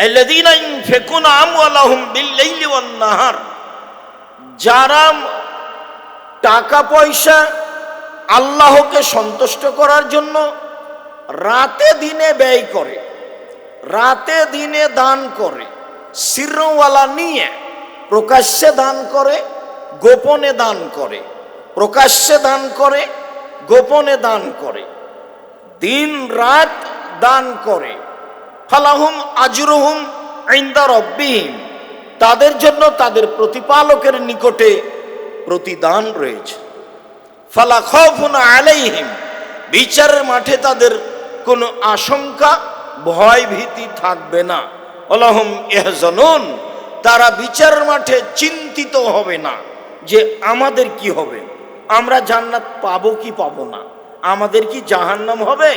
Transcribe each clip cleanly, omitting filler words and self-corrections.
আল্লাযীনা ইউনফিকুনা আমওয়ালাহুম বিল-লাইলি ওয়ান-নাহার, যারা টাকা পয়সা আল্লাহকে সন্তুষ্ট করার জন্য রাতে দিনে ব্যয় করে, রাতে দিনে দান করে, সিরওয়ালা নিয়ে প্রকাশ্যে দান করে, গোপনে দান করে, প্রকাশ্যে দান করে, গোপনে দান করে, দিন রাত দান করে। ফালাহুম আজরুহুম ইনদা রাব্বিহিম, তাদের জন্য তাদের প্রতিপালকের নিকটে প্রতিদান রয়েছে। ফালা খাউফুন আলাইহিম, বিচারের মাঠে তাদের কোনো আশঙ্কা ভয় ভীতি থাকবে না। ওয়ালাহুম ইয়াহজানুন, তারা বিচারের মাঠে চিন্তিত হবে না যে আমাদের কি হবে, আমরা জান্নাত পাবো কি পাবো না, আমাদের কি জাহান্নাম হবে।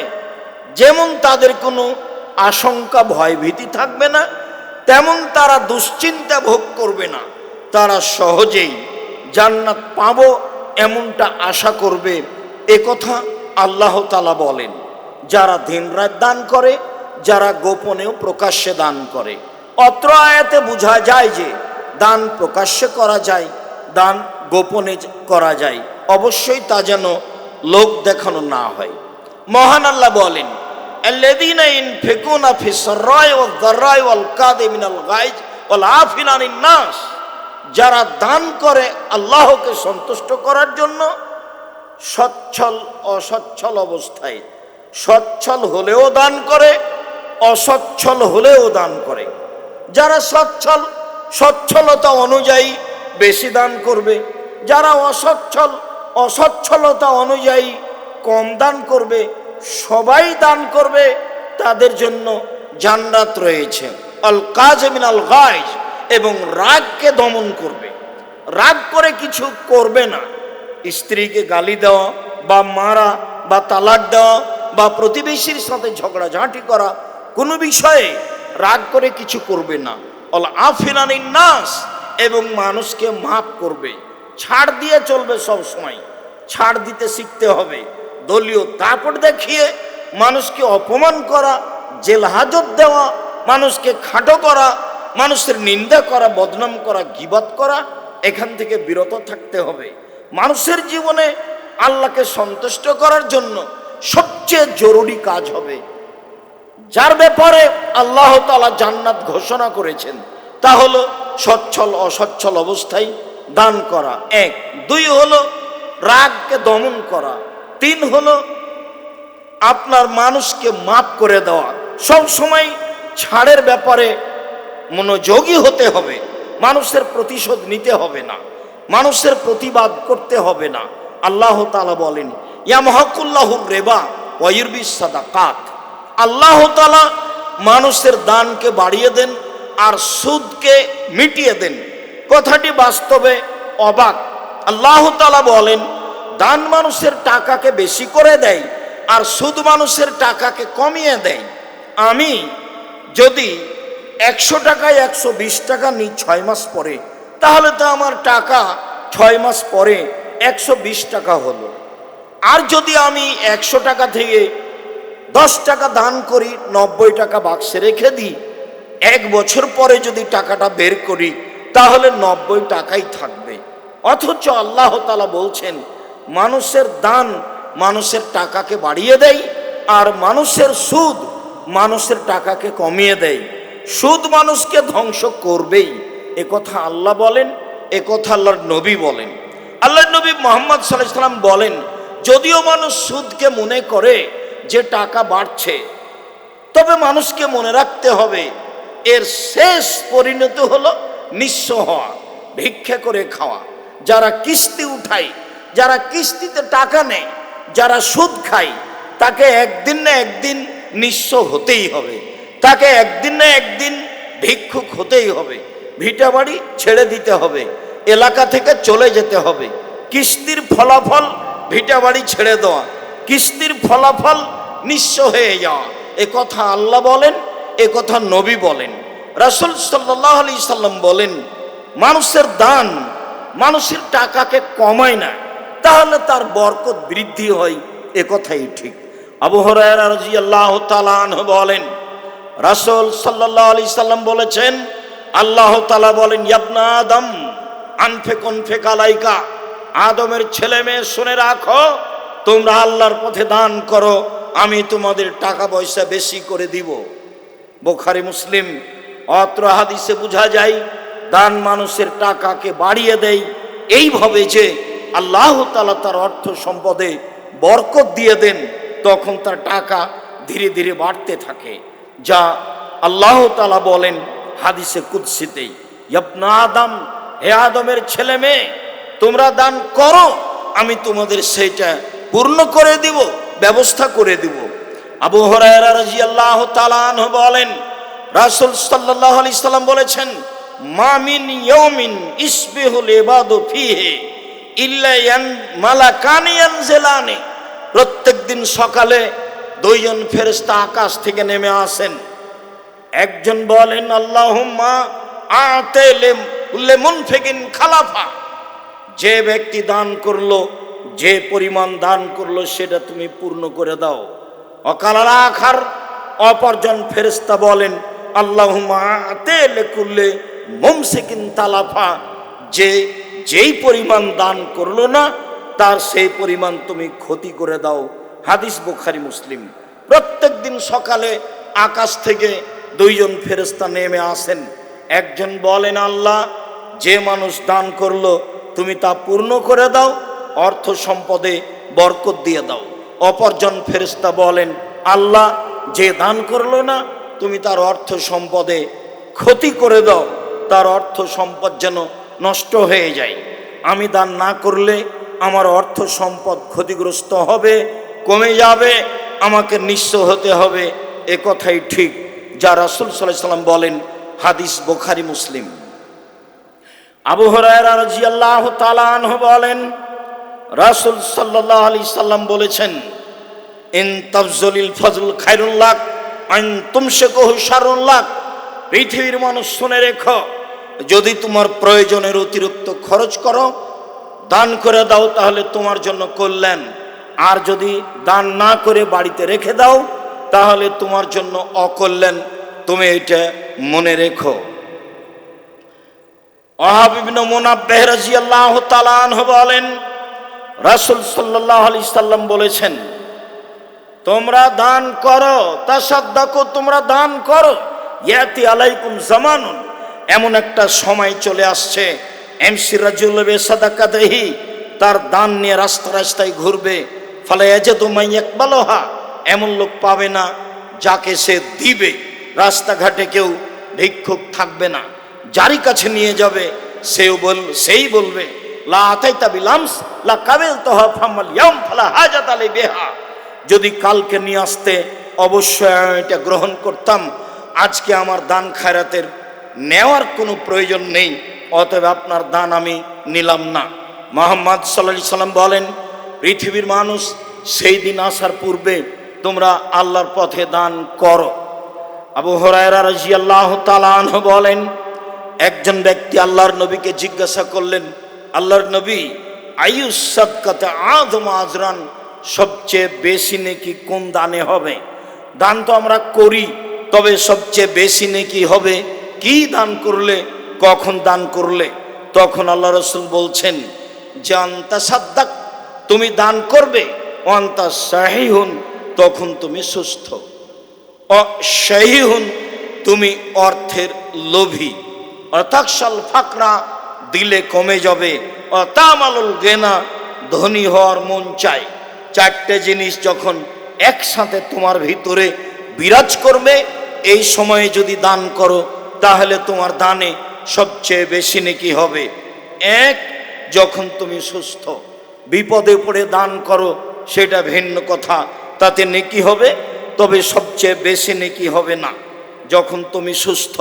যেমন তাদের কোনো আশঙ্কা ভয় ভীতি থাকবে না, তেমন তারা দুশ্চিন্তা ভোগ করবে না, তারা সহজেই জান্নাত পাবো এমনটা আশা করবে। একথা আল্লাহ তাআলা বলেন। যারা দিনরাত দান করে, যারা গোপনেও প্রকাশ্যে দান করে। অত্র আয়াতে বোঝা যায় যে দান প্রকাশ্যে করা যায়, দান গোপনে করা যায়, অবশ্যই তা যেন লোক দেখানো না হয়। মহান আল্লাহ বলেন, আল্লাযীনা ইউনফিকুনা ফিস-সাররাই ওয়াদ-দাররাই ওয়াল-কাযিমিনাল গায়জ ওয়াল-আফিনা আনিন নাস, যারা দান করে আল্লাহকে সন্তুষ্ট করার জন্য সচ্ছল অসচ্ছল অবস্থায়, সচ্ছল হলেও দান করে, অসচ্ছল হলেও দান করে। যারা সচ্ছল, সচ্ছলতা অনুযায়ী বেশি দান করবে, যারা অসচ্ছল, অসচ্ছলতা অনুযায়ী কম দান করবে, সবাই দান করবে, তাদের জন্য জান্নাত রয়েছে। আল কাযিমিনাল গায়জ, এবং রাগকে দমন করবে, রাগ করে কিছু করবে না। স্ত্রীকে গালি দেওয়া বা মারা বা তালাক দেওয়া বা প্রতিবেশীর সাথে ঝগড়াঝাঁটি করা, কোনো বিষয়ে রাগ করে কিছু করবে না। অল আফিনা আনিন নাস, এবং মানুষকে মাফ করবে, ছাড় দিয়ে চলবে। সব সময় ছাড় দিতে শিখতে হবে। দলীয় দাপট দেখিয়ে মানুষকে অপমান করা, জেল হাজত দেওয়া, মানুষকে খাটো করা, মানুষের নিন্দা করা, বদনাম করা, গীবত করা, এখান থেকে বিরত থাকতে হবে। মানুষের জীবনে আল্লাহকে সন্তুষ্ট করার জন্য সবচেয়ে জরুরি কাজ হবে, যার ব্যাপারে আল্লাহ তাআলা জান্নাত ঘোষণা করেছেন, তা হলো সচ্ছল অসচ্ছল অবস্থায় দান করা। এক। দুই হলো রাগকে দমন করা। তিন হলো আপনার মানুষকে মাফ করে দেওয়া। সব সময় ছাড়ের ব্যাপারে মনোযোগী হতে হবে। মানুষের প্রতিশোধ নিতে হবে না, মানুষের প্রতিবাদ করতে হবে না। আল্লাহ তাআলা বলেন, ইয়ামহাকুল্লাহুর রিবা ওয়া ইউরবিস সাদাকাত, আল্লাহ তাআলা মানুষের দানকে বাড়িয়ে দেন আর সুদকে মিটিয়ে দেন। কথাটি বাস্তবে অবাক। আল্লাহ তাআলা বলেন, দান মানুষের টাকাকে বেশি করে দেয় আর সুদ মানুষের টাকাকে কমিয়ে দেয়। আমি যদি 100 টাকায় 120 টাকা নিই 6 মাস পরে, তাহলে তো আমার টাকা 6 মাস পরে 120 টাকা হলো। আর যদি আমি 100 টাকা থেকে 10 টাকা দান করি, 90 টাকা বাক্সে রেখে দিই, 1 বছর পরে যদি টাকাটা বের করি, তাহলে 90 টাকাই থাকবে। অথচ আল্লাহ তাআলা বলছেন, মানুষের দান মানুষের টাকাকে বাড়িয়ে দেয় আর মানুষের সুদ মানুষের টাকাকে কমিয়ে দেয়। সুদ মানুষকে ধ্বংস করবেই, একথা আল্লাহ বলেন, একথা আল্লাহর নবী বলেন। আল্লাহর নবী মুহাম্মদ সাল্লাল্লাহু আলাইহি ওয়াসাল্লাম বলেন, যদিও মানুষ সুদকে মনে করে যে টাকা বাড়ছে, তবে মানুষকে মনে রাখতে হবে এর শেষ পরিণতি হলো নিঃস্ব হওয়া, ভিক্ষা করে খাওয়া। যারা কিস্তি উঠায়, যারা কিস্তিতে টাকা নেয়, যারা সুদ খায়, তাকে একদিন না একদিন নিঃস্ব হতেই হবে, তাকে একদিন না একদিন ভিক্ষুক হতেই হবে। ভিটা বাড়ি ছেড়ে দিতে হবে, এলাকা থেকে চলে যেতে হবে। কিস্তির ফলাফল ভিটা বাড়ি ছেড়ে দেওয়া, কিস্তির ফলাফল নিঃস্ব হয়ে যাওয়া। একথা আল্লাহ বলেন, একথা নবী বলেন। রাসূল সাল্লাল্লাহু আলাইহি সাল্লাম বলেন, মানুষের দান মানুষের টাকাকে কমায় না, তাহলে তার বরকত বৃদ্ধি হয়। একথাই ঠিক। আবু হুরায়রা রাদিয়াল্লাহু তাআলা আনহু বলেন, রাসূল সাল্লাল্লাহু আলাইহি সাল্লাম বলেছেন, আল্লাহ তাআলা বলেন, ইবনা আদম আনফিক উনফিক আলাইকা, আদমের ছেলে মেয়ে শুনে রাখো, তোমরা আল্লাহর পথে দান করো, আমি তোমাদের টাকা পয়সা বেশি করে দিব। বুখারী মুসলিম। অত্র হাদিসে বোঝা যায় দান মানুষের টাকাকে বাড়িয়ে দেয় এইভাবে যে আল্লাহ তাআলা তার অর্থ সম্পদে বরকত দিয়ে দেন, তখন তার টাকা ধীরে ধীরে বাড়তে থাকে। যা আল্লাহ তাআলা বলেন হাদিসে কুদসিতেই, ইবনা আদম, হে আদমের ছেলে মেয়ে, তোমরা দান করো, আমি তোমাদের সেইটা পূর্ণ করে দিব, ব্যবস্থা করে দিব। আবু হুরায়রা রাদিয়াল্লাহু তাআলা আনহু বলেন, রাসূল সাল্লাল্লাহু আলাইহি সাল্লাম বলেছেন, মা মিন ইয়াউমিন ইসবিহুল ইবাদু ফিহি ইল্লা ইয়ান মালাকানি ইয়ানজিলানি, প্রত্যেকদিন সকালে দুইজন ফেরেশতা আকাশ থেকে নেমে আসেন। একজন বলেন, আল্লাহুম্মা আতে লিমুনফিকিন খালাফা, যে ব্যক্তি দান করলো, যে পরিমাণ দান করলো সেটা তুমি পূর্ণ করে দাও। অকাল আখার, অপরজন ফেরেশতা বলেন, আল্লাহুম্মা আতে লিকুল্লি মুমসিকিন তালাফা, যে যেই পরিমাণ দান করলো না তার সেই পরিমাণ তুমি ক্ষতি করে দাও। হাদিস বুখারী মুসলিম। প্রত্যেক দিন সকালে আকাশ থেকে দুইজন ফেরেশতা নেমে আসেন। একজন বলেন, আল্লাহ, যে মানুষ দান করলো তুমি তা পূর্ণ করে দাও, অর্থ সম্পদে বরকত দিয়ে দাও। অপরজন ফেরেশতা বলেন, আল্লাহ, যে দান করলো না তুমি তার অর্থ সম্পদে ক্ষতি করে দাও, তার অর্থ সম্পদ যেন নষ্ট হয়ে যায়। আমি দান না করলে আমার অর্থ সম্পদ ক্ষতিগ্রস্ত হবে, কমে যাবে, আমাকে নিঃস্ব হতে হবে। এ কথাই ঠিক যা রাসূল সাল্লাল্লাহু আলাইহি সাল্লাম বলেন। হাদিস বুখারী মুসলিম। আবু হুরায়রা রাদিয়াল্লাহু তাআলা আনহু বলেন, রাসূল সাল্লাল্লাহু আলাইহি সাল্লাম বলেছেন, ইন তাফজুলিল ফজল খায়রুল লাক আন তুমশিকুহু শাররুল লাক, পৃথিবীর মানুষ শুনে রেখো, যদি তোমার প্রয়োজনের অতিরিক্ত খরচ করো, দান করে দাও, তাহলে তোমার জন্য কল্যাণ। আর যদি দান না করে বাড়িতে রেখে দাও, তাহলে তোমার জন্য অকল্যাণ। তুমি এটা মনে রেখো। ওয়াহাব ইবনে মুনাব্বিহ রাদিয়াল্লাহু তাআলা আনহু বলেন, রাসূল সাল্লাল্লাহু আলাইহি সাল্লাম বলেছেন, তোমরা দান করো, তাসাদ্দাকু, তোমরা দান করো, ইয়াতি আলাইকুম জামানুন, এমন একটা সময় চলে আসছে, এমসি রাজুল বিসাদাকাতিহি, তার দান নিয়ে রাস্তা রাস্তায় ঘুরবে, ফালা ইয়াজিদু মান ইয়াকবালুহা, এমন লোক পাবে না যাকে সে দিবে। রাস্তাঘাটে কেউ ভিক্ষুক থাকবে না, যারই কাছে নিয়ে যাবে সেই বলবে, লা আতাইতা বিলামস লা কাবিলতুহা ফামাল ইয়াউম ফালা হাজাত আলাই বিহা, যদি কালকে নিয়ে আসতে অবশ্যই এটা গ্রহণ করতাম, আজকে আমার দান খায়রাতের নেওয়ার কোনো প্রয়োজন নেই, অতএব আপনার দান আমি নিলাম না। মুহাম্মদ সাল্লাল্লাহু আলাইহি সাল্লাম বলেন, পৃথিবীর মানুষ সেই দিন আসার পূর্বে তোমরা আল্লাহর পথে দান করো। আবু হুরায়রা রাদিয়াল্লাহু তাআলা আনহু বলেন, একজন ব্যক্তি আল্লাহর নবীকে জিজ্ঞাসা করলেন, আল্লাহর নবী, আইয়ুস সাদকাতে আযম আজরান, সবচেয়ে বেশি নেকি কোন দানে হবে? দান তো আমরা করি, তবে সবচেয়ে বেশি নেকি হবে কি দান করলে, কখন দান করলে? তখন আল্লাহ রাসূল বলছেন যে, আনতা সাদ্দাক, তুমি দান করবে, আনতা সাহিহুন, তখন তুমি সুস্থ, সাহিহুন, তুমি অর্থের লোভী, অতাকশাল ফাকরা, দিলে কমে যাবে, অতামালুল গেনা, ধনী হওয়ার মন চায়। চারটে জিনিস যখন একসাথে তোমার ভিতরে বিরাজ করবে, এই সময়ে যদি দান করো তাহলে তোমার দানে সবচেয়ে বেশি নেকি হবে। এক, যখন তুমি সুস্থ, বিপদে পড়ে দান করো সেটা ভিন্ন কথা, তাতে নেকি হবে, তবে সবচেয়ে বেশি নেকি হবে না। যখন তুমি সুস্থ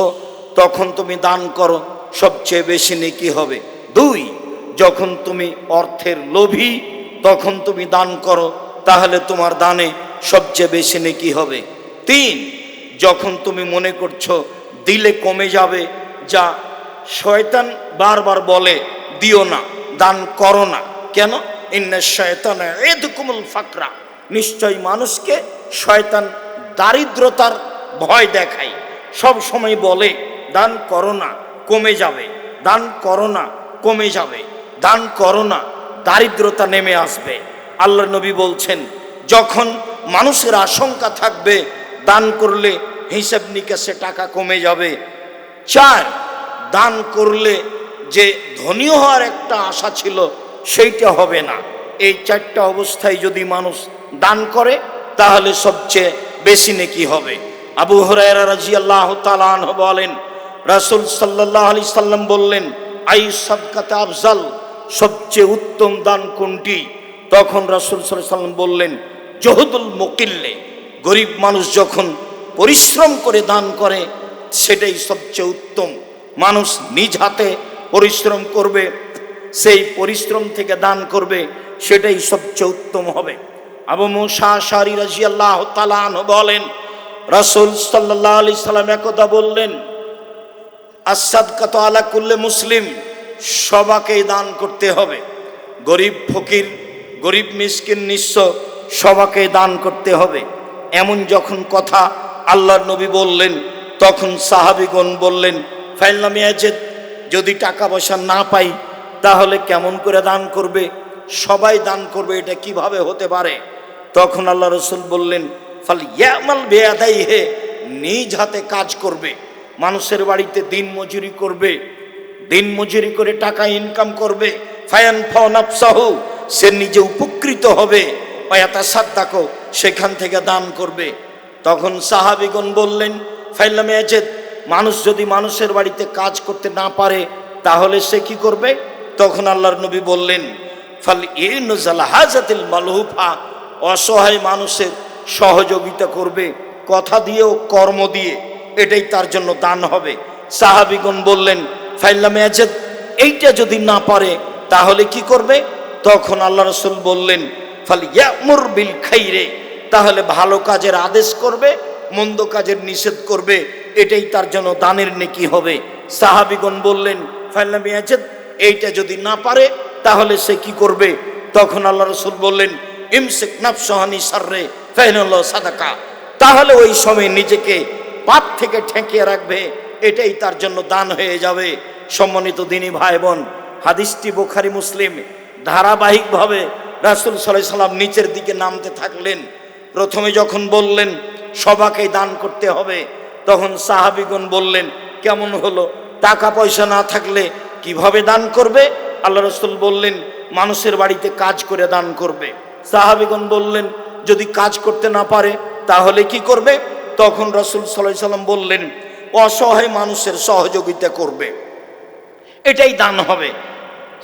তখন তুমি দান করো, সবচেয়ে বেশি নেকি হবে। দুই, যখন তুমি অর্থের লোভী তখন তুমি দান করো, তাহলে তোমার দানে সবচেয়ে বেশি নেকি হবে। তিন, যখন তুমি মনে করছো দিলে কমে যাবে, যা শয়তান বারবার বলে দিও না, দান করো না, কেন? ইন্না শায়তানা ইয়াদুকুমুল ফাকরা, নিশ্চয় মানুষকে শয়তান দারিদ্রতার ভয় দেখায়, সব সময় বলে দান করো না কমে যাবে, দান করো না কমে যাবে, দান করো না দারিদ্রতা নেমে আসবে। আল্লাহ নবী বলছেন যখন মানুষের আশঙ্কা থাকবে দান করলে হিসাব নিকাশে টাকা কমে যাবে। 4, দান করলে যে ধনী হওয়ার একটা আশা ছিল সেইটা হবে না। এই 4টা অবস্থায় যদি মানুষ দান করে তাহলে সবচেয়ে বেশি নেকি হবে। আবু হুরায়রা রাদিয়াল্লাহু তাআলা আনহু বলেন রাসূল সাল্লাল্লাহু আলাইহি সাল্লাম বললেন আই সাদকাতে আফজাল, সবচেয়ে উত্তম দান কোনটি? তখন রাসূল সাল্লাল্লাহু আলাইহি সাল্লাম বললেন জহুদুল মুকিল্লে, গরিব মানুষ যখন পরিশ্রম করে দান করে সেটাই সবচেয়ে উত্তম। মানুষ নিজ হাতে পরিশ্রম করবে, সেই পরিশ্রম থেকে দান করবে, সেটাই সবচেয়ে উত্তম হবে। আবু মুসা আশআরী রাদিয়াল্লাহু তাআলা আনহু বলেন রাসূল সাল্লাল্লাহু আলাইহি সাল্লাম একদা বললেন আস-সাদকাতু আলা কুল্লি মুসলিম, সবাইকে দান করতে হবে, গরিব ফকির, গরিব মিসকিন নিঃস্ব সবাইকে দান করতে হবে। এমন যখন কথা আল্লাহর নবী বললেন তখন সাহাবীগণ বললেন ফাইলাম ইয়াজিদ, যদি টাকা পয়সা না পাই তাহলে কেমন করে দান করবে? সবাই দান করবে এটা কিভাবে হতে পারে? তখন আল্লাহ রাসূল বললেন ফাল ইয়ামাল বিয়াদাইহি, নিজ হাতে কাজ করবে, মানুষের বাড়িতে দিন মজুরি করবে, দিন মজুরি করে টাকা ইনকাম করবে, ফায়ানফা নাফসাহু, সে নিজে উপকৃত হবে, ওয়ায়াতাসাদ্দাকু, সেখান থেকে দান করবে। তখন সাহাবীগণ বললেন ফাইলাম ইয়াজিদ, মানুষ যদি মানুষের বাড়িতে কাজ করতে না পারে তাহলে সে কি করবে? তখন আল্লাহর নবী বললেন ফাল ইনজাল হাজাতিল মালহুফা, অসহায় মানুষের সহযোগিতা করবে, কথা দিয়ে ও কর্ম দিয়ে, এটাই তার জন্য দান হবে। সাহাবীগণ বললেন ফাইলাম ইয়াজিদ, এইটা যদি না পারে তাহলে কি করবে? তখন আল্লাহ রাসূল বললেন ফাল ইয়ামুর বিল খাইরে, তাহলে ভালো কাজের আদেশ করবে, মন্দ কাজের নিষেধ করবে, এটাই তার জন্য দানের নেকি হবে। সাহাবীগণ বললেন ফাইলাম ইয়াজিদ, এইটা যদি না পারে তাহলে সে কি করবে? তখন আল্লাহ রাসূল বললেন ইমসিক নাফসাহানি সাররে ফাইনাল্লাহ সাদাকা, তাহলে ওই সময় নিজেকে পাপ থেকে ঠেকিয়ে রাখবে, এটাই তার জন্য দান হয়ে যাবে। সম্মানিত দিনী ভাই বোন, হাদিসটি বুখারী মুসলিম। ধারাবাহিকভাবে রাসূল সাল্লাল্লাহু আলাইহি সাল্লাম নিচের দিকে নামতে থাকলেন। প্রথমে যখন বললেন সবাইকে দান করতে হবে, তখন সাহাবীগণ বললেন কেমন হলো? টাকা পয়সা না থাকলে কিভাবে দান করবে? আল্লাহ রাসূল বললেন মানুষের বাড়িতে কাজ করে দান করবে। সাহাবীগণ বললেন যদি কাজ করতে না পারে তাহলে কি করবে? তখন রাসূল সাল্লাল্লাহু আলাইহি সাল্লাম বললেন অসহায় মানুষের সহযোগিতা করবে, এটাই দান হবে।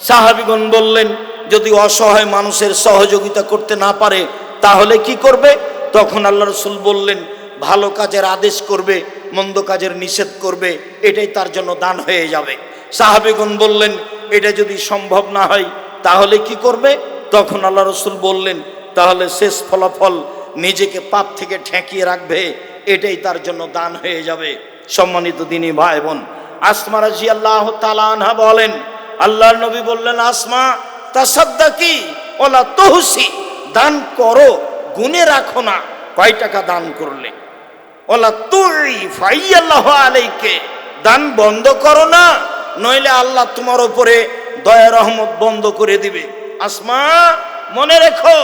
সাহাবীগণ বললেন যদি অসহায় মানুষের সহযোগিতা করতে না পারে তাহলে কি করবে? তখন আল্লাহ রাসূল বললেন ভালো কাজের আদেশ করবে, মন্দ কাজের নিষেধ করবে, এটাই তার জন্য দান হয়ে যাবে। সাহাবীগণ বললেন এটা যদি সম্ভব না হয় তাহলে কি করবে? তখন আল্লাহ রাসূল বললেন তাহলে শেষ ফলাফল নিজেকে পাপ থেকে ঠেকিয়ে রাখবে, এটাই তার জন্য দান হয়ে যাবে। সম্মানিত দিনী ভাই বোন, আসমা রাদিয়াল্লাহু তাআলা আনহা বলেন আল্লাহর নবী বললেন আসমা তাসাদ্দাকি ওয়ালা তুহসি, দান করো গুনে রাখো না কয় টাকা দান করলে। ওয়ালা তুই ফাইয়াল্লাহু আলাইকে, দান বন্ধ করো না নইলে আল্লাহ তোমার উপরে দয়া রহমত বন্ধ করে দিবে। আসমা মনে রেখো,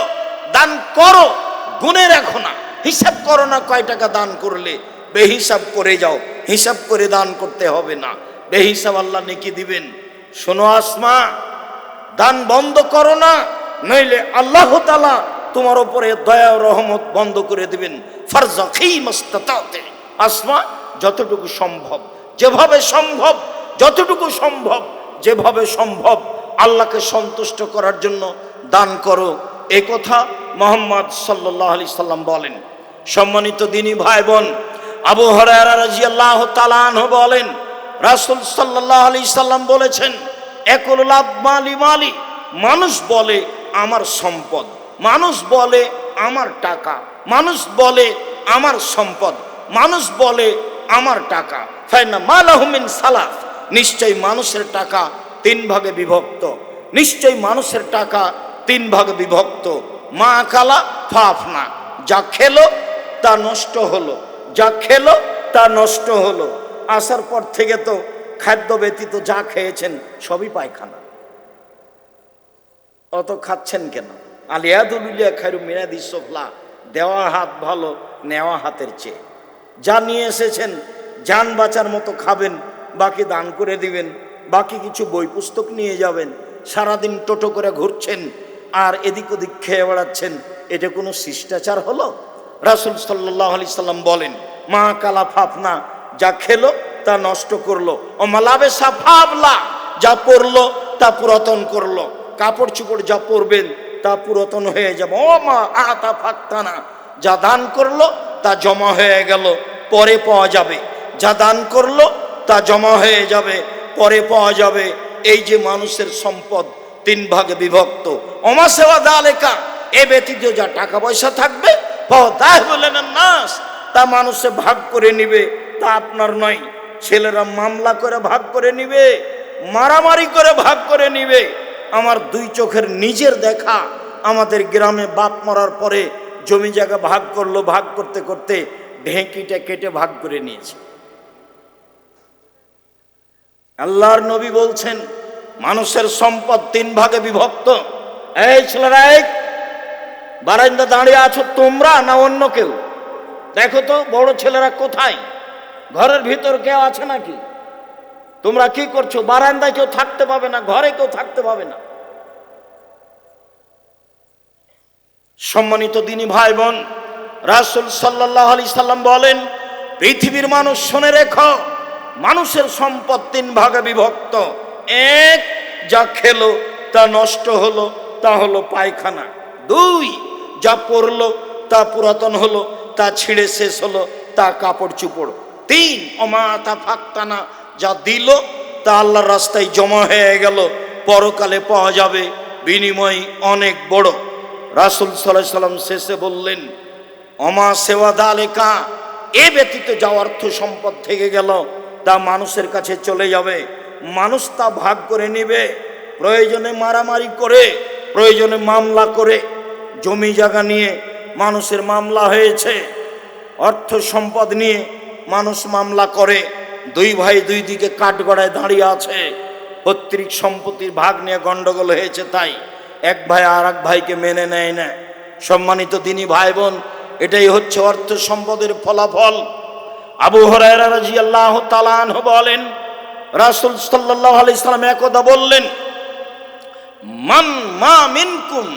দান করো গুনে রাখো না, হিসাব করো না কয় টাকা দান করলে, বেহিসাব করে যাও, হিসাব করে দান করতে হবে না, বেহিসাব আল্লাহ নেকি দিবেন। শোনো আসমা, দান বন্ধ করো না নইলে আল্লাহ তাআলা তোমার উপরে দয়া রহমত বন্ধ করে দিবেন। ফারজাকি মাস্তাতাতে, আসমা যতটুকু সম্ভব, যেভাবে সম্ভব, যতটুকু সম্ভব, যেভাবে সম্ভব আল্লাহকে সন্তুষ্ট করার জন্য দান করো, এ কথা মুহাম্মদ সাল্লাল্লাহু আলাইহি সাল্লাম বলেন। সম্মানিত দিনী ভাই বোন, আবু হুরায়রা রাদিয়াল্লাহু তাআলা আনহু বলেন রাসূল সাল্লাল্লাহু আলাইহি সাল্লাম বলেছেন একুল মালি মালি, মানুষ বলে আমার সম্পদ, মানুষ বলে আমার টাকা, মানুষ বলে আমার সম্পদ, মানুষ বলে আমার টাকা, ফাইনা মালাহু মিন সালাফ, নিশ্চয় মানুষের টাকা 3 ভাগে বিভক্ত, নিশ্চয় মানুষের টাকা 3 ভাগে বিভক্ত। মা কালা ফাফনা, যা খেলো তা নষ্ট হলো, যা খেলো তা নষ্ট হলো। আসার পর থেকে তো খাদ্য ব্যতীত যা খেয়েছেন সবই পায়খানা। অত খাচ্ছেন কেন? আলিয়াদুলিয়া খায়রু মিনাদিস সুফলা, দেওয়া হাত ভালো নেওয়া হাতের চেয়ে। যা নিয়ে এসেছেন জান বাঁচার মতো খাবেন, বাকি দান করে দিবেন, বাকি কিছু বই পুস্তক নিয়ে যাবেন। সারাদিন টোটো করে ঘুরছেন আর এদিক ওদিক খেয়ে বেড়াচ্ছেন, এটা কোনো শিষ্টাচার হলো? রাসূল সাল্লাল্লাহু আলাইহি সাল্লাম বলেন, মা কালা ফাফনা, যা খেলো তা নষ্ট করলো, ও মালাবে সাফাবলা, যা পরলো তা পুরাতন করলো। কাপড় চোপড় যা পরবেন তা পুরাতন হয়ে যাবে। ও মা আতা ফাক্তানা, যা দান করলো তা জমা হয়ে গেল, পরে পাওয়া যাবে। যা দান করলো তা জমা হয়ে যাবে, পরে পাওয়া যাবে। এই যে মানুষের সম্পদ তিন ভাগে বিভক্ত, অমা সেওয়া দালেকা, এ ব্যতীত যা টাকা পয়সা থাকবে বলেন নাস, তা মানুষে ভাগ করে নিবে, তা আপনার নয়। ছেলেরা মামলা করে ভাগ করে নিবে, মারামারি করে ভাগ করে নিবে। আমার দুই চোখের নিজের দেখা, আমাদের গ্রামে বাপ মরার পরে জমি জায়গা ভাগ করলো, ভাগ করতে করতে ঢেঁকিটা কেটে ভাগ করে নিয়েছে। আল্লাহর নবী বলছেন মানুষের সম্পদ তিন ভাগে বিভক্ত। এই ছেলেরা, এই বারান্দা দাঁড়িয়ে আছো তোমরা না অন্য কেউ? দেখো তো বড় ছেলেরা কোথায়? ঘরের ভিতর কেউ আছে নাকি? তোমরা কি করছো? বারান্দায় কেউ থাকতে পাবে না, ঘরে কেউ থাকতে পাবে না। সম্মানিত দিনী ভাই বোন, রাসূল সাল্লাল্লাহু আলাইহি সাল্লাম বলেন, পৃথিবীর মানুষ শুনে রেখো, মানুষের সম্পদ তিন ভাগে বিভক্ত। এক, যা খেলো তা নষ্ট হলো, তা হলো পায়খানা। দুই, যা পরলো তা পুরাতন হলো, তা ছিঁড়ে শেষ হলো, তা কাপড় চোপড়। তিন, অমাতা ফাক্তানা, যা দিল তা আল্লাহর রাস্তায় জমা হয়ে গেল, পরকালে পাওয়া যাবে, বিনিময় অনেক বড়। রাসূল সাল্লাল্লাহু আলাইহি সাল্লাম শেষে বললেন, অমা সেওয়া দালেকা, এ ব্যতীত যা অর্থ সম্পদ থেকে গেল তা মানুষের কাছে চলে যাবে, মানুষ তা ভাগ করে নিবে। প্রয়োজনে মারামারি করে, প্রয়োজনে মামলা করে। জমি জায়গা নিয়ে মানুষের মামলা হয়েছে, অর্থ সম্পদ নিয়ে মানুষ মামলা করে। দুই ভাই দুই দিকে কাঠগড়ায় দাঁড়িয়ে আছে, পৈতৃক সম্পত্তির ভাগ নিয়ে গন্ডগোল হয়েছে, তাই এক ভাই আর এক ভাইকে মেনে নেয় না। সম্মানিত দিনী ভাই বোন, এটাই হচ্ছে অর্থ সম্পদের ফলাফল। আবু হুরায়রা রাদিয়াল্লাহু তাআলা আনহু বলেন, রাসূল সাল্লাল্লাহু আলাইহি সাল্লাম একদা বললেন, মান মা মিনকুম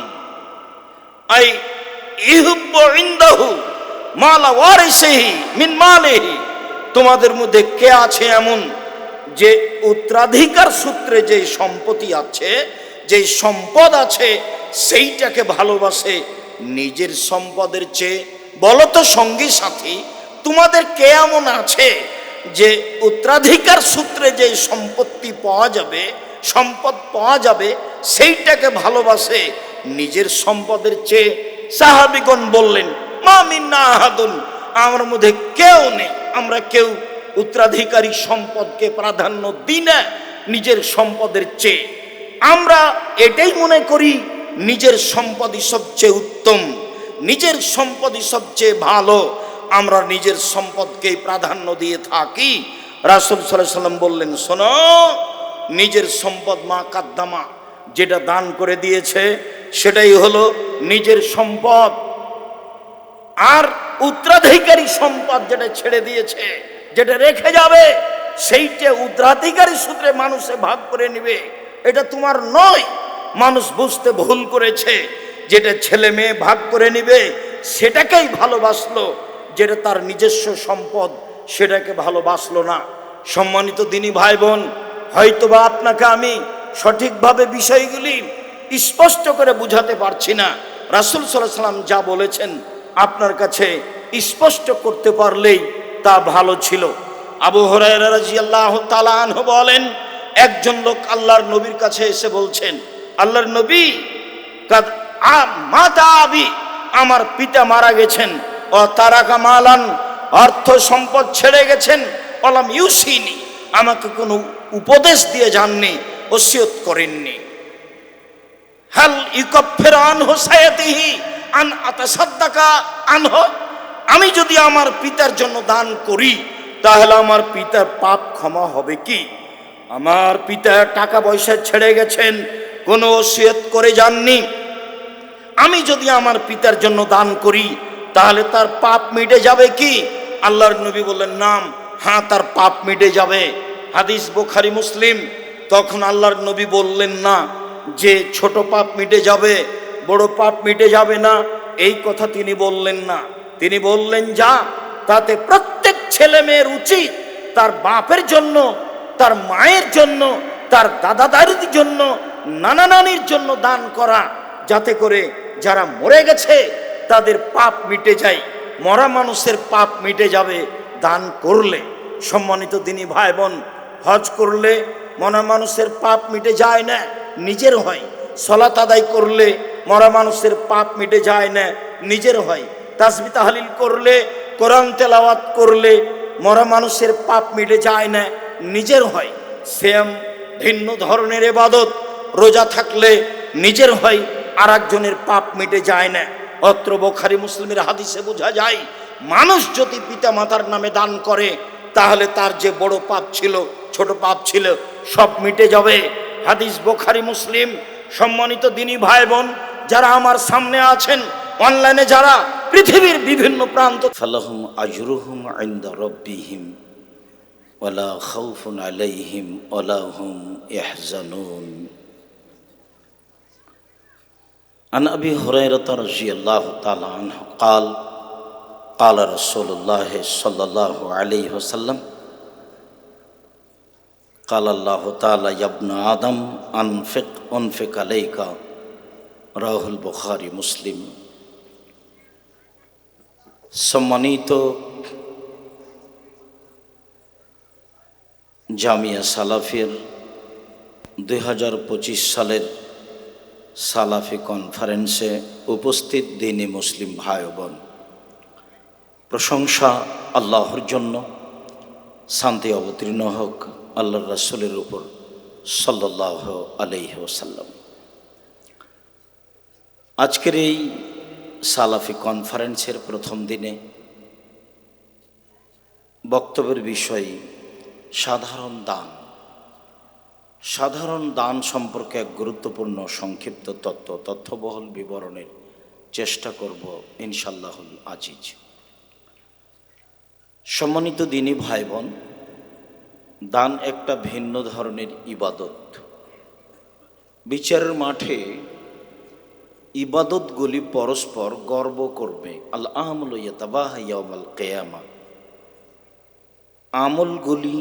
আই ইহুব্বু ইনদাহু মালা ওয়ারিসিহি মিন মালিহি, তোমাদের মধ্যে কে আছে এমন যে উত্তরাধিকার সূত্রে যে সম্পত্তি আছে, যে সম্পদ আছে, সেইটাকে ভালোবাসে নিজের সম্পদের চেয়ে? বলো তো সঙ্গী সাথী, তোমাদের কে এমন আছে যে উত্তরাধিকার সূত্রে যে সম্পত্তি পাওয়া যাবে, সম্পদ পাওয়া যাবে, সেইটাকে ভালোবাসে নিজের সম্পদের চেয়ে? সাহাবীগণ বললেন, মা মিন্না আহাদুন, আমার মধ্যে কেউ নেই, আমরা কেউ উত্তরাধিকারী সম্পদকে প্রাধান্য দিই না নিজের সম্পদের চেয়ে। আমরা এটাই মনে করি নিজের সম্পদই সবচেয়ে উত্তম, নিজের সম্পদই সবচেয়ে ভালো, আমরা নিজের সম্পদকেই প্রাধান্য দিয়ে থাকি। রাসূল সাল্লাল্লাহু আলাইহি সাল্লাম বললেন, শোনো, নিজের সম্পদ মা কাদ্দামা, যেটা দান করে দিয়েছে সেটাই হলো নিজের সম্পদ। আর উত্তরাধিকারী সম্পদ যেটা ছেড়ে দিয়েছে, যেটা রেখে যাবে, সেইটা উত্তরাধিকারী সূত্রে মানুষে ভাগ করে নেবে, এটা তোমার নয়। মানুষ বুঝতে ভুল করেছে, যেটা ছেলে মেয়ে ভাগ করে নেবে সেটাকেই ভালোবাসলো, যেটা তার নিজস্ব সম্পদ সেটাকে ভালোবাসলো না। সম্মানিত দিনী ভাই বোন, হয়তোবা আপনাকে আমি সঠিকভাবে বিষয়গুলি স্পষ্ট করে বুঝাতে পারছি না। রাসূল সাল্লাল্লাহু আলাইহি সাল্লাম যা বলেছেন আপনার কাছে স্পষ্ট করতে পারলেই তা ভালো ছিল। আবু হুরায়রা রাদিয়াল্লাহু তাআলা আনহু বলেন, একজন লোক আল্লাহর নবীর কাছে এসে বলছেন, আল্লাহর নবী, কাদ মাতা আবি, আমার পিতা মারা গেছেন, ও তারাকা মালান, অর্থ সম্পদ ছেড়ে গেছেন, অলাম ইউসিনি, আমাকে কোনো উপদেশ দিয়ে যাননি, ওসিয়ত করেননি। হাল ইউকাফিরু আনহু সায়াতিহি আন আতাসাদ্দাকা আনহু, আমি যদি আমার পিতার জন্য দান করি তাহলে আমার পিতার পাপ ক্ষমা হবে কি? আমার পিতা টাকা পয়সা ছেড়ে গেছেন, কোনো ওসিয়ত করে যাননি। আমি যদি আমার পিতার জন্য দান করি তাহলে তার পাপ মিটে যাবে কি? আল্লাহর নবী বললেন নাম, হ্যাঁ তার পাপ মিটে যাবে। হাদিস বুখারী মুসলিম। তখন আল্লাহর নবী বললেন না যে ছোট পাপ মিটে যাবে, বড় পাপ মিটে যাবে না, এই কথা তিনি বললেন না। তিনি বললেন যা, তাতে প্রত্যেক ছেলে মেয়ের উচিত তার বাপের জন্য, তার মায়ের জন্য, তার দাদা দাদির জন্য, নানা নানির জন্য দান করা, যাতে করে যারা মরে গেছে তাদের পাপ মিটে যায়। মরা মানুষের পাপ মিটে যাবে দান করলে। সম্মানিত দিনী ভাই বোন, হজ করলে মরা মানুষের পাপ মিটে যায় না, নিজের হয়। সালাত আদায় করলে মরা মানুষের পাপ মিটে যায় না, নিজের হয়। তাসবিহ তাহলিল করলে, কোরআন তেলাওয়াত করলে মরা মানুষের পাপ মিটে যায় না, নিজের হয়। সেম ভিন্ন ধরনের ইবাদত, রোজা থাকলে নিজের হয়, আর একজনের পাপ মিটে যায় না। অত্র বুখারী মুসলিমের হাদিসে বোঝা যায় মানুষ যদি পিতা মাতার নামে দান করে তাহলে তার যে বড় পাপ ছিল, ছোট পাপ ছিল, সব মিটে যাবে। হাদিস বুখারী মুসলিম। সম্মানিত দিনী ভাই বোন, যারা আমার সামনে আছেন, অনলাইনে যারা পৃথিবীর বিভিন্ন প্রান্ত, ফালাহুম আজরুহুম ইনদা রাব্বিহিম ওয়ালা খাউফুন আলাইহিম ওয়ালা হুম ইয়াহজানুন। عن أبي هريرة رضي الله تعالى عنه قال قال رسول الله صلى الله عليه وسلم قال الله تعالى يا ابن آدم أنفق عليك رواه البخاري মুসলিম। সম্মানিত জামিয়া সালাফির 2025 সালের সালাফি কনফারেন্সে উপস্থিত দ্বীনি মুসলিম ভাই বোন, প্রশংসা আল্লাহর জন্য, শান্তি অবতীর্ণ হোক আল্লাহর রাসূলের উপর সাল্লাল্লাহু আলাইহি ওয়াসাল্লাম। আজকের এই সালাফি কনফারেন্সের প্রথম দিনে বক্তব্যের বিষয় সাধারণ দান। সাধারণ দান সম্পর্কে এক গুরুত্বপূর্ণ সংক্ষিপ্ত তথ্যবহুল বিবরণের চেষ্টা করব ইনশাআল্লাহুল আজিজ। সম্মানিত দিনী ভাই বোন, দান একটা ভিন্ন ধরনের ইবাদত। বিচারের মাঠে ইবাদতগুলি পরস্পর গর্ব করবে। আল আমালু ইয়াতাবাহা ইয়াউমাল কিয়ামা। আমলগুলি,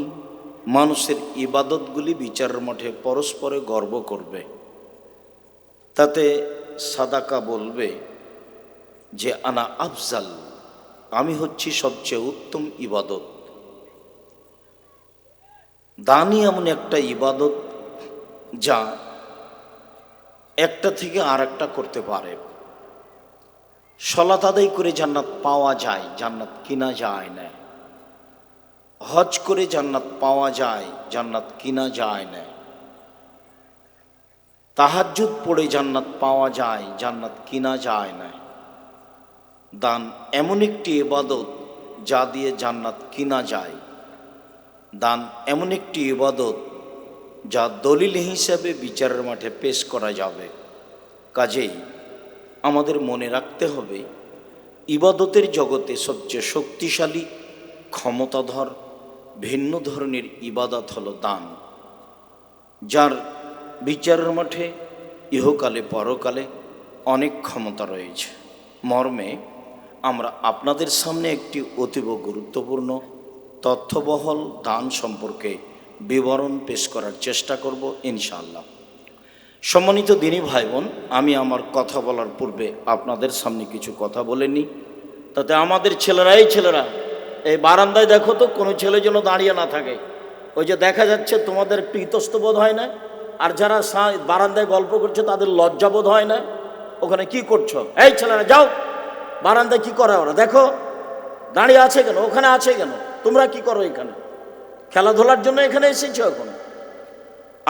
মানুষের ইবাদতগুলি বিচারের মাঠে পরস্পরে গর্ব করবে। তাতে সাদাকা বলবে যে আনা আফজাল, আমি হচ্ছি সবচেয়ে উত্তম ইবাদত। দানই এমন একটা ইবাদত যা একটা থেকে আর একটা করতে পারে। সালাত আদায় করে জান্নাত পাওয়া যায়, জান্নাত কিনা যায় না। হজ করে জান্নাত পাওয়া যায়, জান্নাত কিনা যায় না। তাহাজ্জুদ পড়ে জান্নাত পাওয়া যায়, জান্নাত কিনা যায় না। দান এমন একটি ইবাদত যা দিয়ে জান্নাত কিনা যায়। দান এমন একটি ইবাদত যা দলিল হিসেবে বিচারের মাঠে পেশ করা যাবে। কাজেই আমাদের মনে রাখতে হবে, ইবাদতের জগতে সবচেয়ে শক্তিশালী, ক্ষমতাধর, ভিন্ন ধরনের ইবাদত হলো দান, যার বিচারের মাঠে ইহকালে পরকালে অনেক ক্ষমতা রয়েছে। মর্মে আমরা আপনাদের সামনে একটি অতীব গুরুত্বপূর্ণ তথ্যবহল দান সম্পর্কে বিবরণ পেশ করার চেষ্টা করব ইনশাআল্লাহ। সম্মানিত দিনী ভাই বোন, আমি আমার কথা বলার পূর্বে আপনাদের সামনে কিছু কথা বলে নিই, তাতে আমাদের ছেলেরা এই বারান্দায় দেখো তো, কোনো ছেলে যেন দাঁড়িয়ে না থাকে। ওই যে দেখা যাচ্ছে, তোমাদের একটু ইতস্তবোধ হয় না? আর যারা বারান্দায় গল্প করছে তাদের লজ্জাবোধ হয় না? ওখানে কি করছো? এই ছেলেরা যাও, বারান্দায় কি করে ওরা? দেখো দাঁড়িয়ে আছে কেন? ওখানে আছে কেন? তোমরা কি করো এখানে? খেলাধুলার জন্য এখানে এসেছো এখন?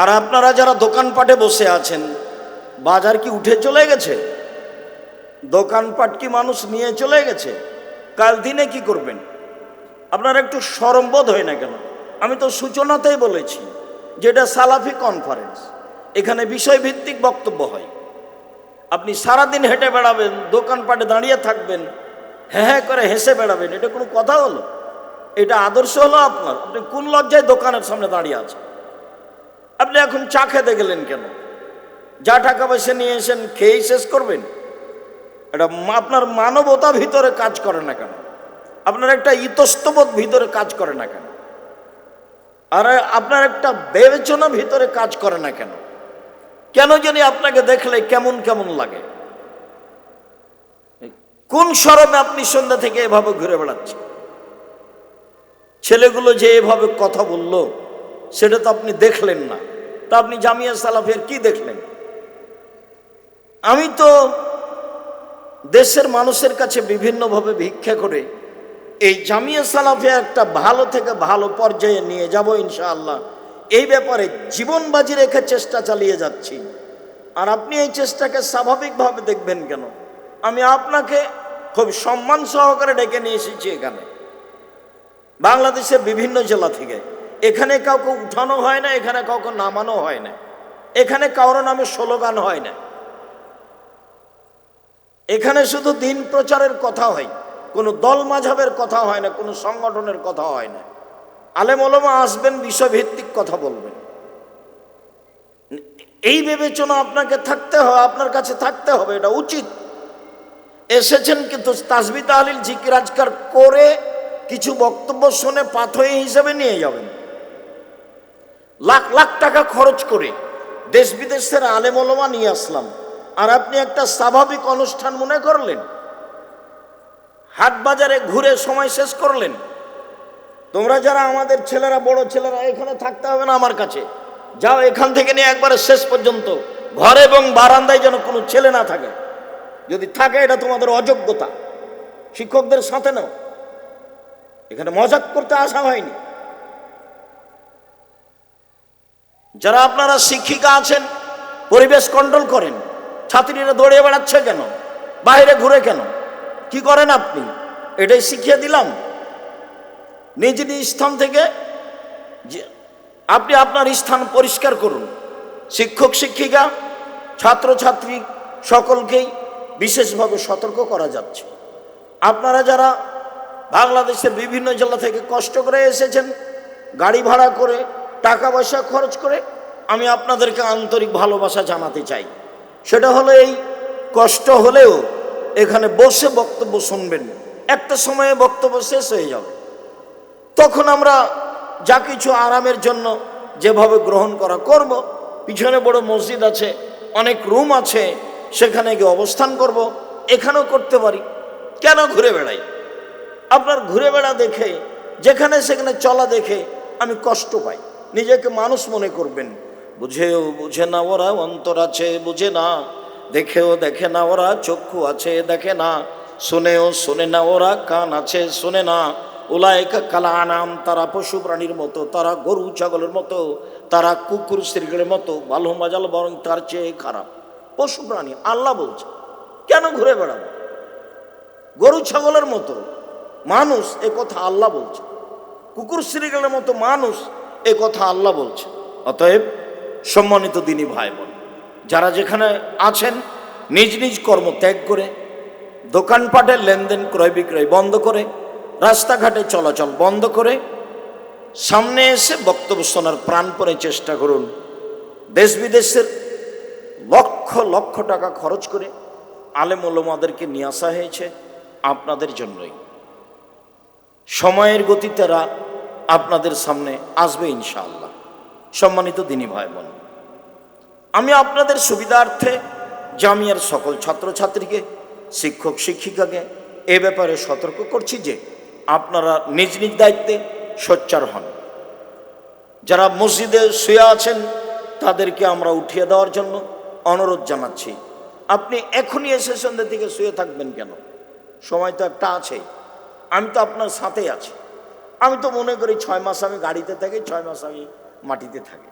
আর আপনারা যারা দোকানপাটে বসে আছেন, বাজার কি উঠে চলে গেছে? দোকানপাট কি মানুষ নিয়ে চলে গেছে? কাল দিনে কি করবেন? আপনার একটু শরমবোধ হয় না কেন? আমি তো সূচনাতেই বলেছি যে এটা সালাফি কনফারেন্স, এখানে বিষয়ভিত্তিক বক্তব্য হয়। আপনি সারাদিন হেঁটে বেড়াবেন, দোকানপাটে দাঁড়িয়ে থাকবেন, হ্যাঁ হ্যাঁ করে হেসে বেড়াবেন, এটা কোনো কথা হলো? এটা আদর্শ হলো আপনার? আপনি কোন লজ্জায় দোকানের সামনে দাঁড়িয়ে আছেন? আপনি এখন চা খেতে গেলেন কেন? যা টাকা পয়সা নিয়ে এসেন খেয়েই শেষ করবেন? এটা আপনার মানবতা ভিতরে কাজ করে না কেন? আপনার একটা ইতস্তবোধ ভিতরে কাজ করে না কেন? আর আপনার একটা বিবেচনা ভিতরে কাজ করে না কেন? কেন জানি আপনাকে দেখলে কেমন কেমন লাগে। কোন শরমে আপনি সন্ধ্যা থেকে এভাবে ঘুরে বেড়াচ্ছেন? ছেলেগুলো যে এভাবে কথা বলল সেটা তো আপনি দেখলেন না, তা আপনি জামিয়া সালাফিয়ার কি দেখলেন? আমি তো দেশের মানুষের কাছে বিভিন্নভাবে ভিক্ষা করে এই জামিয়া সালাফিয়া একটা ভালো থেকে ভালো পর্যায়ে নিয়ে যাব ইনশাআল্লাহ। এই ব্যাপারে জীবন বাজি রেখে চেষ্টা চালিয়ে যাচ্ছি। আর আপনি এই চেষ্টাকে স্বাভাবিকভাবে দেখবেন কেন? আমি আপনাকে খুব সম্মান সহকারে ডেকে নিয়ে এসেছি এখানে, বাংলাদেশের বিভিন্ন জেলা থেকে। এখানে কাউকে উঠানো হয় না, এখানে কাউকে নামানো হয় না, এখানে কারোর নামে স্লোগান হয় না, এখানে শুধু দিন প্রচারের কথা হয়, কোনো দল মাঝাবের কথা হয় না, কোনো সংগঠনের কথা হয় না। আলেম ওলামা আসবেন, বিষয়ভিত্তিক কথা বলবেন। এই বিবেচনা আপনাকে থাকতে হবে, আপনার কাছে থাকতে হবে, এটা উচিত। এসেছেন কিন্তু তাসবিহ তাহলিল জিকির আজকার করে কিছু বক্তব্য শুনে পাথয়ে হিসেবে নিয়ে যাবেন। লাখ লাখ টাকা খরচ করে দেশ বিদেশের আলেম ওলামা নিয়ে আসলাম, আর আপনি একটা স্বাভাবিক অনুষ্ঠান মনে করলেন, হাট বাজারে ঘুরে সময় শেষ করলেন। তোমরা যারা আমাদের ছেলেরা, বড় ছেলেরা, এখানে থাকতে হবে না আমার কাছে, যাও এখান থেকে নিয়ে একবারে শেষ পর্যন্ত ঘরে এবং বারান্দায় যেন কোনো ছেলে না থাকে। যদি থাকে এটা তোমাদের অযোগ্যতা, শিক্ষকদের সাথে নাও। এখানে মজাক করতে আসা হয়নি। যারা আপনারা শিক্ষিকা আছেন, পরিবেশ কন্ট্রোল করেন। ছাত্রীরা দৌড়িয়ে বেড়াচ্ছে কেন? বাইরে ঘুরে কেন? কি করেন আপনি? এটাই শিখিয়ে দিলাম। নিজ নিজ স্থান থেকে আপনি আপনার স্থান পরিষ্কার করুন। শিক্ষক শিক্ষিকা, ছাত্রছাত্রী সকলকেই বিশেষভাবে সতর্ক করা যাচ্ছে। আপনারা যারা বাংলাদেশের বিভিন্ন জেলা থেকে কষ্ট করে এসেছেন, গাড়ি ভাড়া করে, টাকা পয়সা খরচ করে, আমি আপনাদেরকে আন্তরিক ভালোবাসা জানাতে চাই। সেটা হলো এই, কষ্ট হলেও এখানে বসে বক্তব্য শুনবেন। একটা সময়ে বক্তব্য শেষ হয়ে যাবে, তখন আমরা যা কিছু আরামের জন্য যেভাবে গ্রহণ করা করব। পিছনে বড় মসজিদ আছে, অনেক রুম আছে, সেখানে গিয়ে অবস্থান করব। এখানেও করতে পারি, কেন ঘুরে বেড়াই? আপনার ঘুরে বেড়া দেখে, যেখানে সেখানে চলা দেখে আমি কষ্ট পাই। নিজেকে মানুষ মনে করবেন। বুঝেও বুঝে না ওরা, অন্তর আছে বুঝে না, দেখেও দেখে না ওরা, চক্ষু আছে দেখে না, শুনেও শোনে না ওরা, কান আছে শোনে না। উলাইকা কালা আনাম, তারা পশু প্রাণীর মতো, তারা গরু ছাগলের মতো, তারা কুকুর শ্রীগের মতো, ভালো মজাল বরং তার চেয়ে খারাপ। পশু প্রাণী আল্লাহ বলছে, কেন ঘুরে বেড়াবো? গরু ছাগলের মতো মানুষ, এ কথা আল্লাহ বলছে। কুকুর শ্রীগের মতো মানুষ, এ কথা আল্লাহ বলছে। অতএব সম্মানিত দিনী ভাই বোন, যারা যেখানে আছেন, নিজ নিজ কর্ম ত্যাগ করে, দোকানপাটের লেনদেন ক্রয় বিক্রয় বন্ধ করে, রাস্তাঘাটে চলাচল বন্ধ করে সামনে এসে বক্তব্য শোনার প্রাণপণে চেষ্টা করুন। দেশ বিদেশের লক্ষ লক্ষ টাকা খরচ করে আলেম ওলামাদেরকে নিয়ে আসা হয়েছে আপনাদের জন্যই। সময়ের গতি তারা আপনাদের সামনে আসবে ইনশাআল্লাহ। সম্মানিত দিনী ভাই বোন, আমি আপনাদের সুবিধার্থে জামিয়ার সকল ছাত্রছাত্রীকে, শিক্ষক শিক্ষিকাকে এ ব্যাপারে সতর্ক করছি যে আপনারা নিজ নিজ দায়িত্বে সোচ্চার হন। যারা মসজিদে শুয়ে আছেন তাদেরকে আমরা উঠিয়ে দেওয়ার জন্য অনুরোধ জানাচ্ছি। আপনি এখনই এসে সন্ধ্যা থেকে শুয়ে থাকবেন কেন? সময় তো একটা আছে। আমি তো আপনার সাথেই আছি। আমি তো মনে করি 6 মাস আমি গাড়িতে থাকি, 6 মাস আমি মাটিতে থাকি।